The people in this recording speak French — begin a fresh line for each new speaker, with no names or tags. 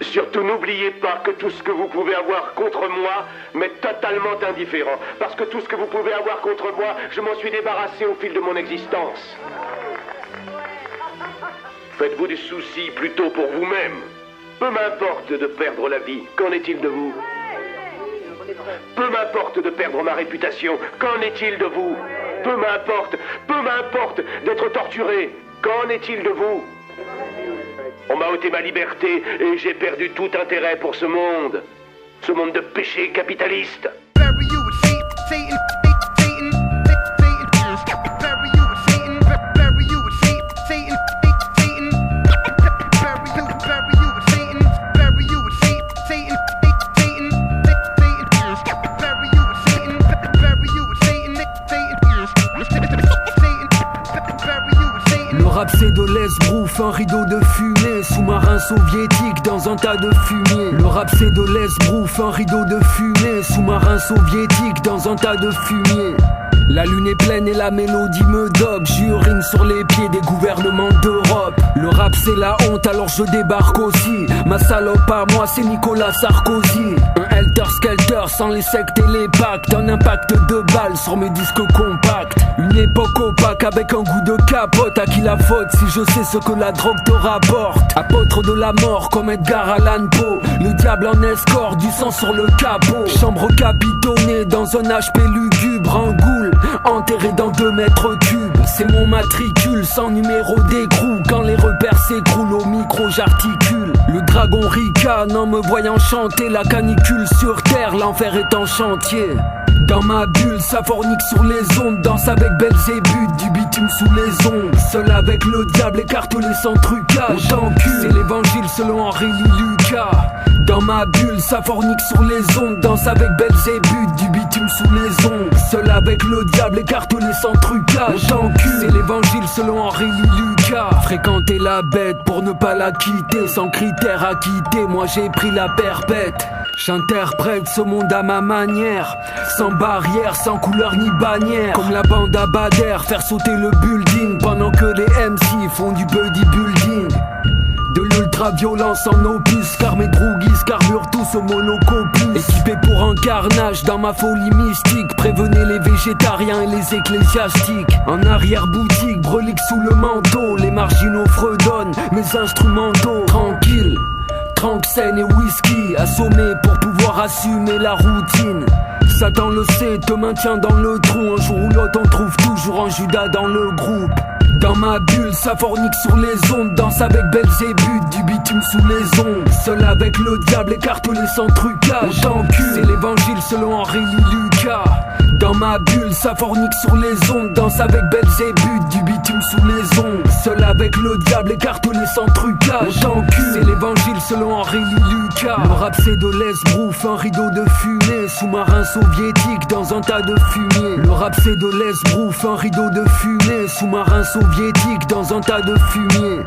Surtout n'oubliez pas que tout ce que vous pouvez avoir contre moi m'est totalement indifférent. Parce que tout ce que vous pouvez avoir contre moi, je m'en suis débarrassé au fil de mon existence. Faites-vous des soucis plutôt pour vous-même. Peu m'importe de perdre la vie, qu'en est-il de vous? Peu m'importe de perdre ma réputation, qu'en est-il de vous? Peu m'importe d'être torturé, qu'en est-il de vous? On m'a ôté ma liberté et j'ai perdu tout intérêt pour ce monde de péché capitaliste.
Le rap c'est de l'esbrouf, un rideau de fumée, sous-marin soviétique dans un tas de fumier. Le rap c'est de l'esbrouf, un rideau de fumée, sous-marin soviétique dans un tas de fumier. La lune est pleine et la mélodie me dope. J'urine sur les pieds des gouvernements d'Europe. Le rap c'est la honte alors je débarque aussi. Ma salope à moi c'est Nicolas Sarkozy. Un helter-skelter sans les sectes et les pactes. Un impact de balles sur mes disques compacts. Une époque opaque avec un goût de capote. À qui la faute si je sais ce que la drogue te rapporte? Apôtre de la mort comme Edgar Allan Poe. Le diable en escorte, du sang sur le capot. Chambre capitonnée dans un HP lugubre. Un goule enterré dans 2 mètres cubes. C'est mon matricule sans numéro d'écrou. Quand les repères s'écroulent au micro j'articule. Le dragon ricane en me voyant chanter. La canicule sur terre, l'enfer est en chantier. Dans ma bulle, ça fornique sur les ondes. Danse avec Belzébuth, du bitume sous les ondes. Seul avec le diable, écartelé sans trucage. J'encule, c'est l'évangile selon Henri Lucas. Dans ma bulle, ça fornique sur les ondes. Danse avec Belzébuth, du bitume sous les ondes. Seul avec le diable, écartelé sans trucage. J'encule, c'est l'évangile selon Henri Lucas. Fréquenter la bête pour ne pas la quitter. Sans critère à quitter, moi j'ai pris la perpète. J'interprète ce monde à ma manière. Sans barrière, sans couleur ni bannière. Comme la bande à Bader, faire sauter le building. Pendant que les MC font du bodybuilding. De l'ultra-violence en opus, car mes droguistes carburent tous au monocopus. Équipé pour un carnage dans ma folie mystique. Prévenez les végétariens et les ecclésiastiques. En arrière-boutique, brelique sous le manteau. Les marginaux fredonnent mes instrumentaux. Tranquille, tranxène et whisky. Assommé pour pouvoir assumer la routine. Satan le sait, te maintient dans le trou. Un jour ou l'autre on trouve toujours un Judas dans le groupe. Dans ma bulle, ça fornique sur les ondes. Danse avec Belzébuth, du bitume sous les ondes. Seul avec le diable, écartelé sans trucage. J'encule, c'est l'évangile selon Henri Lucas. Dans ma bulle, ça fornique sur les ondes. Danse avec Belzébuth, du bitume sous les ondes. Seul avec le diable, écartelé sans trucage. J'encule, c'est l'évangile selon Henri Lucas. Le rap c'est de l'esbrouf, un rideau de fumée. Sous-marin soviétique dans un tas de fumier. Le rap c'est de l'esbrouf, un rideau de fumée. Sous-marin soviétique dans un tas de fumier.